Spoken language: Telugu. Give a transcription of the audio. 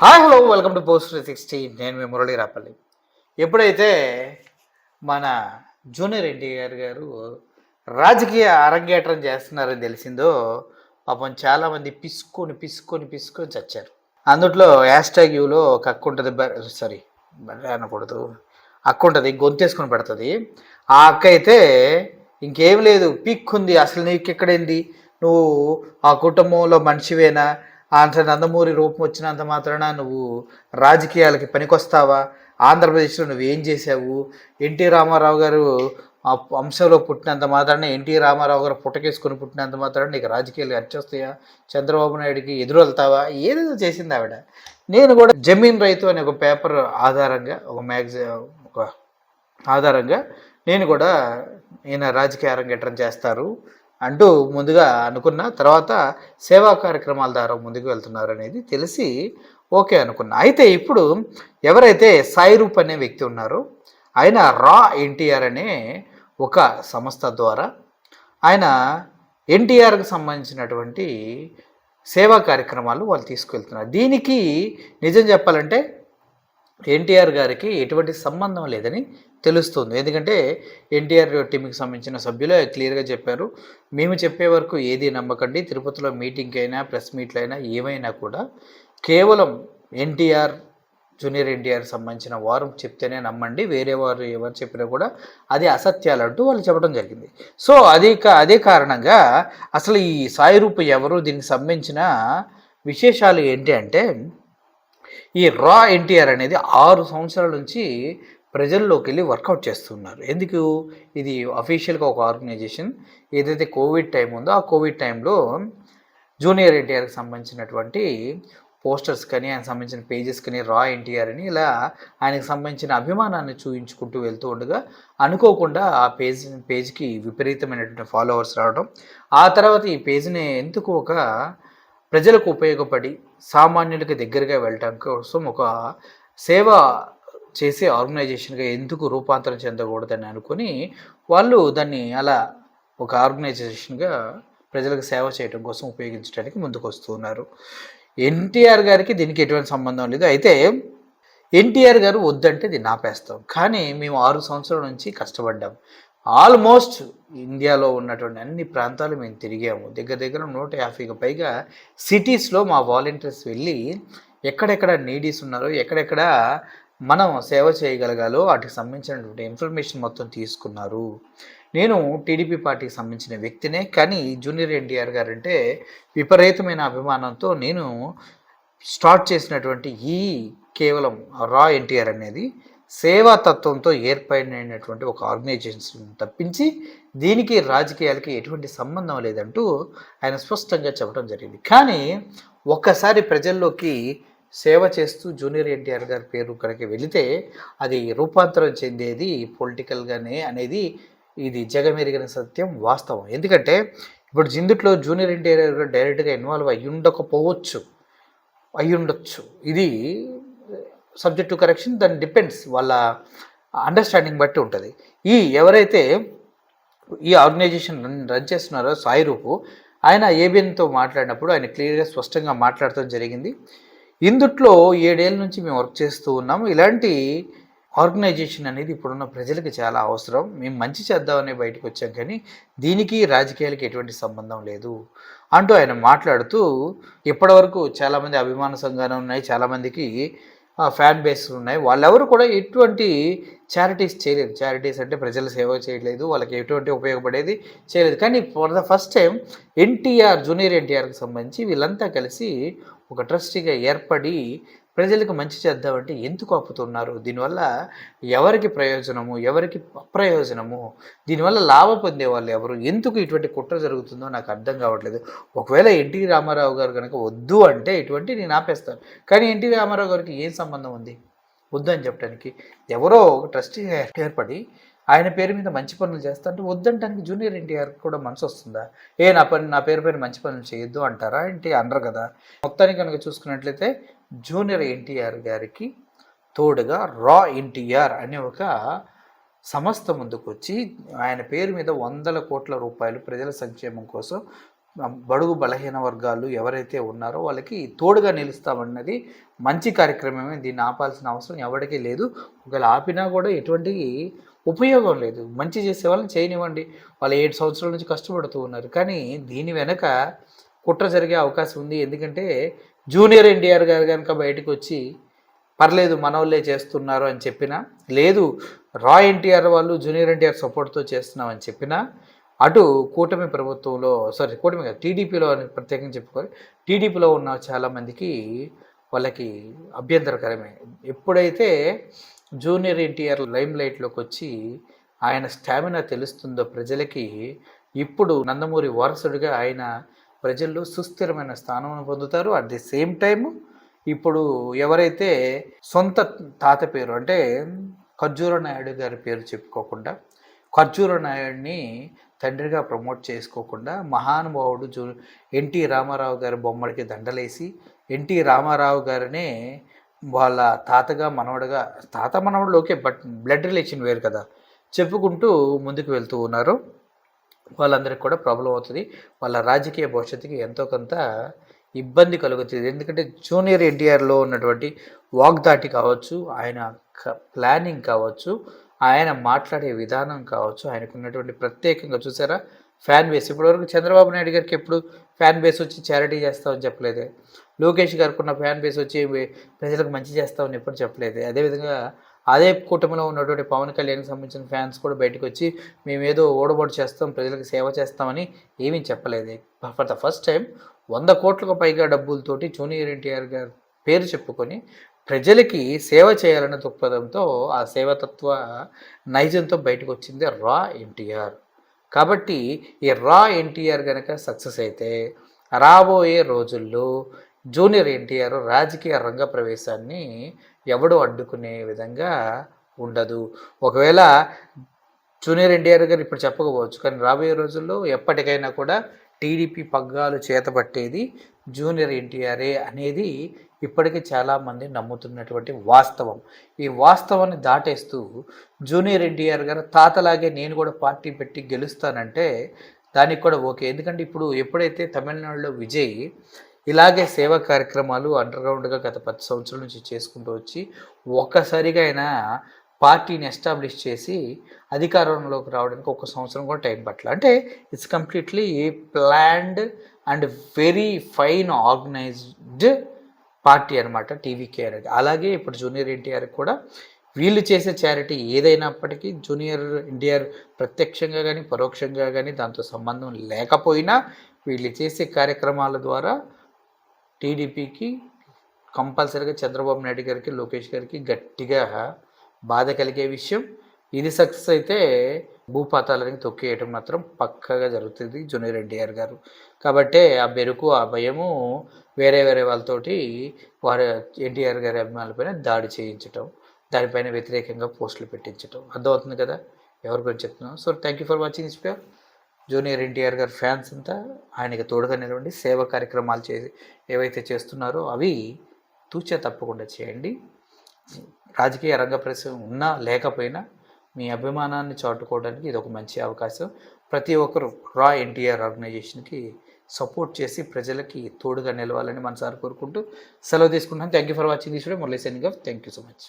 Hi hello welcome to post 360. నేను మీ మురళీ రాపల్లి. ఎప్పుడైతే మన జూనియర్ ఎన్టీఆర్ గారు రాజకీయ అరంగేట్రం చేస్తున్నారని తెలిసిందో పాపం చాలామంది పిసుకొని చచ్చారు. అందుట్లో హ్యాష్ ట్యాగ్ యూలో ఒక అక్క ఉంటుంది, సారీ బర్రె అనకూడదు, అక్క ఉంటుంది, గొంతేసుకొని పెడుతుంది. ఆ అక్క అయితే ఇంకేం లేదు, పీక్కుంది. అసలు నీకు ఎక్కడైంది, నువ్వు ఆ కుటుంబంలో మనిషివేనా, అంత నందమూరి రూపం వచ్చినంత మాత్రాన నువ్వు రాజకీయాలకి పనికొస్తావా, ఆంధ్రప్రదేశ్లో నువ్వేం చేసావు, ఎన్టీ రామారావు గారు ఆ వంశంలో పుట్టినంత మాత్రాన, ఎన్టీ రామారావు గారు పుట్టకేసుకొని పుట్టినంత మాత్రాన నీకు రాజకీయాలు అచ్చొస్తాయా, చంద్రబాబు నాయుడికి ఎదురు వెళ్తావా, ఏదేదో చేసింది ఆవిడ. నేను కూడా జమీన్ రైతు అనే ఒక పేపర్ ఆధారంగా, ఒక ఒక ఆధారంగా నేను కూడా ఈయన రాజకీయ అరంగేట్రం చేస్తారు అంటూ ముందుగా అనుకున్న తర్వాత సేవా కార్యక్రమాల ద్వారా ముందుకు వెళ్తున్నారు అనేది తెలిసి ఓకే అనుకున్నా. అయితే ఇప్పుడు ఎవరైతే సాయి రూప్ అనే వ్యక్తి ఉన్నారో ఆయన రా ఎన్టీఆర్ అనే ఒక సంస్థ ద్వారా ఆయన ఎన్టీఆర్కి సంబంధించినటువంటి సేవా కార్యక్రమాలు వాళ్ళు తీసుకువెళ్తున్నారు. దీనికి నిజం చెప్పాలంటే ఎన్టీఆర్ గారికి ఎటువంటి సంబంధం లేదని తెలుస్తుంది. ఎందుకంటే ఎన్టీఆర్ టీంకి సంబంధించిన సభ్యులు క్లియర్గా చెప్పారు, మేము చెప్పే వరకు ఏది నమ్మకండి, తిరుపతిలో మీటింగ్ అయినా ప్రెస్ మీట్లు అయినా ఏమైనా కూడా కేవలం ఎన్టీఆర్ జూనియర్ ఎన్టీఆర్ సంబంధించిన వారు చెప్తేనే నమ్మండి, వేరే వారు ఎవరు చెప్పినా కూడా అది అసత్యాలు అంటూ వాళ్ళు చెప్పడం జరిగింది. సో అదే కారణంగా అసలు ఈ సాయి రూప్ ఎవరు, దీనికి సంబంధించిన విశేషాలు ఏంటి అంటే, ఈ రా ఎన్టీఆర్ అనేది 6 సంవత్సరాల నుంచి ప్రజల్లోకి వెళ్ళి వర్కౌట్ చేస్తున్నారు. ఎందుకు, ఇది అఫీషియల్గా ఒక ఆర్గనైజేషన్. ఏదైతే కోవిడ్ టైం ఉందో ఆ కోవిడ్ టైంలో జూనియర్ ఎన్టీఆర్కి సంబంధించినటువంటి పోస్టర్స్ కానీ, ఆయన సంబంధించిన పేజెస్ కానీ రా ఎన్టీఆర్ అని ఇలా ఆయనకు సంబంధించిన అభిమానాన్ని చూపించుకుంటూ వెళ్తూ ఉండగా అనుకోకుండా ఆ పేజ్కి విపరీతమైనటువంటి ఫాలోవర్స్ రావడం, ఆ తర్వాత ఈ పేజ్ని ఎందుకు ఒక ప్రజలకు ఉపయోగపడి సామాన్యులకి దగ్గరగా వెళ్ళటం కోసం ఒక సేవ చేసే ఆర్గనైజేషన్గా ఎందుకు రూపాంతరం చెందకూడదని అనుకుని వాళ్ళు దాన్ని అలా ఒక ఆర్గనైజేషన్గా ప్రజలకు సేవ చేయడం కోసం ఉపయోగించడానికి ముందుకు వస్తున్నారు. ఎన్టీఆర్ గారికి దీనికి ఎటువంటి సంబంధం లేదు. అయితే ఎన్టీఆర్ గారు వద్దంటే దీన్ని ఆపేస్తాం, కానీ మేము 6 సంవత్సరాల నుంచి కష్టపడ్డాం. ఆల్మోస్ట్ ఇండియాలో ఉన్నటువంటి అన్ని ప్రాంతాలు మేము తిరిగాము. దగ్గర 150కి పైగా సిటీస్లో మా వాలంటీర్స్ వెళ్ళి ఎక్కడెక్కడ నీడీస్ ఉన్నారో, ఎక్కడెక్కడ మనం సేవ చేయగలగాలో వాటికి సంబంధించినటువంటి ఇన్ఫర్మేషన్ మొత్తం తీసుకున్నారు. నేను టీడీపీ పార్టీకి సంబంధించిన వ్యక్తినే, కానీ జూనియర్ ఎన్టీఆర్ గారు అంటే విపరీతమైన అభిమానంతో నేను స్టార్ట్ చేసినటువంటి ఈ కేవలం రా ఎన్టీఆర్ అనేది సేవా తత్వంతో ఏర్పడినటువంటి ఒక ఆర్గనైజేషన్ తప్పించి దీనికి రాజకీయాలకి ఎటువంటి సంబంధం లేదంటూ ఆయన స్పష్టంగా చెప్పడం జరిగింది. కానీ ఒక్కసారి ప్రజల్లోకి సేవ చేస్తూ జూనియర్ ఎన్టీఆర్ గారి పేరు కనుక వెళితే అది రూపాంతరం చెందేది పొలిటికల్గానే అనేది ఇది జగమెరిగిన సత్యం, వాస్తవం. ఎందుకంటే ఇప్పుడు జిందుట్లో జూనియర్ ఎన్టీఆర్ గారు డైరెక్ట్గా ఇన్వాల్వ్ అయ్యుండొచ్చు. ఇది సబ్జెక్ట్ టు కరెక్షన్, దాని డిపెండ్స్, వాళ్ళ అండర్స్టాండింగ్ బట్టి ఉంటుంది. ఎవరైతే ఈ ఆర్గనైజేషన్ రన్ చేస్తున్నారో సాయి రూపు, ఆయన ఏబిఎన్తో మాట్లాడినప్పుడు ఆయన క్లియర్గా స్పష్టంగా మాట్లాడటం జరిగింది. ఇందుట్లో 7 ఏళ్ళ నుంచి మేము వర్క్ చేస్తూ ఉన్నాము. ఇలాంటి ఆర్గనైజేషన్ అనేది ఇప్పుడున్న ప్రజలకు చాలా అవసరం. మేము మంచి చేద్దామని బయటకు వచ్చాం, కానీ దీనికి రాజకీయాలకి ఎటువంటి సంబంధం లేదు అంటూ ఆయన మాట్లాడుతూ, ఇప్పటివరకు చాలామంది అభిమాన సంఘాలు ఉన్నాయి, చాలామందికి ఫ్యాన్ బేస్ ఉన్నాయి, వాళ్ళెవరు కూడా ఎటువంటి చారిటీస్ చేయలేదు. చారిటీస్ అంటే ప్రజల సేవ చేయలేదు, వాళ్ళకి ఎటువంటి ఉపయోగపడేది చేయలేదు. కానీ for the first time junior ఎన్టీఆర్కి సంబంధించి వీళ్ళంతా కలిసి ఒక ట్రస్టీగా ఏర్పడి ప్రజలకు మంచి చేద్దామంటే ఎందుకు ఆపుతున్నారు? దీనివల్ల ఎవరికి ప్రయోజనము, ఎవరికి అప్రయోజనము, దీనివల్ల లాభం పొందే వాళ్ళు ఎవరు, ఎందుకు ఇటువంటి కుట్ర జరుగుతుందో నాకు అర్థం కావట్లేదు. ఒకవేళ ఎన్టీ రామారావు గారు కనుక వద్దు అంటే ఇటువంటి నేను ఆపేస్తాను, కానీ ఎన్టీ రామారావు గారికి ఏం సంబంధం ఉంది వద్దు అని చెప్పడానికి? ఎవరో ఒక ట్రస్టీగా ఏర్పడి ఆయన పేరు మీద మంచి పనులు చేస్తా అంటే వద్దంటానికి జూనియర్ ఎన్టీఆర్ కూడా మనసు వస్తుందా? నా పేరు పైన మంచి పనులు చేయొద్దు అంటారా? ఏంటి అనరు కదా. మొత్తానికి కనుక చూసుకున్నట్లయితే జూనియర్ ఎన్టీఆర్ గారికి తోడుగా రా ఎన్టీఆర్ అనే ఒక సంస్థ ముందుకు వచ్చి ఆయన పేరు మీద 100 కోట్ల రూపాయలు ప్రజల సంక్షేమం కోసం బడుగు బలహీన వర్గాలు ఎవరైతే ఉన్నారో వాళ్ళకి తోడుగా నిలుస్తామన్నది మంచి కార్యక్రమమే. దీన్ని ఆపాల్సిన అవసరం ఎవరికీ లేదు. ఒకవేళ ఆపినా కూడా ఎటువంటి ఉపయోగం లేదు. మంచి చేసే వాళ్ళని చేయనివ్వండి. వాళ్ళు 7 సంవత్సరాల నుంచి కష్టపడుతూ ఉన్నారు. కానీ దీని వెనక కుట్ర జరిగే అవకాశం ఉంది. ఎందుకంటే జూనియర్ ఎన్టీఆర్ గారు కనుక బయటకు వచ్చి పర్లేదు మనోళ్ళే చేస్తున్నారు అని చెప్పినా, లేదు రా ఎన్టీఆర్ వాళ్ళు జూనియర్ ఎన్టీఆర్ సపోర్ట్తో చేస్తున్నామని చెప్పినా, అటు కూటమి ప్రభుత్వంలో కూటమి కాదు టీడీపీలో అని ప్రత్యేకంగా చెప్పుకోవాలి, టీడీపీలో ఉన్న చాలామందికి వాళ్ళకి అభ్యంతరకరమే. ఎప్పుడైతే జూనియర్ ఎన్టీఆర్ లైమ్ లైట్లోకి వచ్చి ఆయన స్టామినా తెలుస్తుందో ప్రజలకి, ఇప్పుడు నందమూరి వారసుడిగా ఆయన ప్రజల్లో సుస్థిరమైన స్థానం పొందుతారు. అట్ ది సేమ్ టైం ఇప్పుడు ఎవరైతే సొంత తాత పేరు అంటే ఖర్జూర నాయుడు గారి పేరు చెప్పుకోకుండా, ఖర్జూర నాయుడిని తండ్రిగా ప్రమోట్ చేసుకోకుండా, మహానుభావుడు ఎన్టీ రామారావు గారి బొమ్మడికి దండలేసి ఎన్టీ రామారావు గారినే వాళ్ళ తాతగా మనవడుగా, తాత మనవడులు ఓకే, బట్ బ్లడ్ రిలేషన్ వేరు కదా, చెప్పుకుంటూ ముందుకు వెళ్తూ ఉన్నారు. వాళ్ళందరికీ కూడా ప్రాబ్లం అవుతుంది. వాళ్ళ రాజకీయ భవిష్యత్తుకి ఎంతో కొంత ఇబ్బంది కలుగుతుంది. ఎందుకంటే జూనియర్ ఎన్టీఆర్లో ఉన్నటువంటి వాగ్దాటి కావచ్చు, ఆయన ప్లానింగ్ కావచ్చు, ఆయన మాట్లాడే విధానం కావచ్చు, ఆయనకు ఉన్నటువంటి ప్రత్యేకంగా చూసారా ఫ్యాన్ బేస్. ఇప్పటివరకు చంద్రబాబు నాయుడు గారికి ఎప్పుడు ఫ్యాన్ బేస్ వచ్చి చారిటీ చేస్తామని చెప్పలేదే. లోకేష్ గారికి ఉన్న ఫ్యాన్ బేస్ వచ్చి ప్రజలకు మంచి చేస్తామని ఎప్పుడు చెప్పలేదే. అదేవిధంగా అదే కూటమిలో ఉన్నటువంటి పవన్ కళ్యాణ్కి సంబంధించిన ఫ్యాన్స్ కూడా బయటకు వచ్చి మేమేదో ఓడబోటు చేస్తాం, ప్రజలకు సేవ చేస్తామని ఏమీ చెప్పలేదే. ఫర్ ద ఫస్ట్ టైం 100 కోట్లకు పైగా డబ్బులతోటి జూనియర్ ఎన్టీఆర్ గారు పేరు చెప్పుకొని ప్రజలకి సేవ చేయాలన్న దృక్పథంతో, ఆ సేవతత్వ నైజంతో బయటకు వచ్చింది రా ఎన్టీఆర్. కాబట్టి ఈ రా ఎన్టీఆర్ కనుక సక్సెస్ అయితే రాబోయే రోజుల్లో జూనియర్ ఎన్టీఆర్ రాజకీయ రంగ ప్రవేశాన్ని ఎవడు అడ్డుకునే విధంగా ఉండదు. ఒకవేళ జూనియర్ ఎన్టీఆర్ గారు ఇప్పుడు చెప్పకపోవచ్చు, కానీ రాబోయే రోజుల్లో ఎప్పటికైనా కూడా టీడీపీ పగ్గాలు చేతపట్టేది జూనియర్ ఎన్టీఆర్ఏ అనేది ఇప్పటికీ చాలామంది నమ్ముతున్నటువంటి వాస్తవం. ఈ వాస్తవాన్ని దాటేస్తూ జూనియర్ ఎన్టీఆర్ గారు తాతలాగే నేను కూడా పార్టీ పెట్టి గెలుస్తానంటే దానికి కూడా ఓకే. ఎందుకంటే ఇప్పుడు ఎప్పుడైతే తమిళనాడులో విజయ్ ఇలాగే సేవా కార్యక్రమాలు అండర్గ్రౌండ్గా గత 10 సంవత్సరాల నుంచి చేసుకుంటూ వచ్చి ఒక్కసారిగా ఆయన పార్టీని ఎస్టాబ్లిష్ చేసి అధికారంలోకి రావడానికి 1 సంవత్సరం కూడా టైం పట్టలేదు. అంటే it's completely planned and very fine organised party అనమాట టీవీకే అనేది. అలాగే ఇప్పుడు జూనియర్ ఎన్టీఆర్ కూడా వీళ్ళు చేసే చారిటీ ఏదైనప్పటికీ జూనియర్ ఎన్టీఆర్ ప్రత్యక్షంగా కానీ పరోక్షంగా కానీ దాంతో సంబంధం లేకపోయినా వీళ్ళు చేసే కార్యక్రమాల ద్వారా టీడీపీకి కంపల్సరీగా చంద్రబాబు నాయుడు గారికి, లోకేష్ గారికి గట్టిగా బాధ కలిగే విషయం. ఇది సక్సెస్ అయితే భూపాతాలని తొక్కేయటం మాత్రం పక్కగా జరుగుతుంది జూనియర్ ఎన్టీఆర్ గారు. కాబట్టే ఆ బెరుకు, ఆ భయము వేరే వాళ్ళతోటి వారి ఎన్టీఆర్ గారి అభిమానులపైన దాడి చేయించటం, దానిపైన వ్యతిరేకంగా పోస్టులు పెట్టించటం అర్థమవుతుంది కదా ఎవరి గురించి చెప్తున్నాం. So thank you for watching this video. Junior NTR గారి ఫ్యాన్స్ అంతా ఆయనకి తోడుగా నిలవండి. సేవా కార్యక్రమాలు ఏవైతే చేస్తున్నారో అవి తూచా తప్పకుండా చేయండి. రాజకీయ రంగ ప్రవేశం ఉన్నా లేకపోయినా మీ అభిమానాన్ని చాటుకోవడానికి ఇది ఒక మంచి అవకాశం. ప్రతి ఒక్కరు రా ఎన్టీఆర్ ఆర్గనైజేషన్కి సపోర్ట్ చేసి ప్రజలకి తోడుగా నిలవాలని మనసారి కోరుకుంటూ సెలవు తీసుకుంటున్నాను. Thank you for watching this video. Murali signing off. Thank you so much.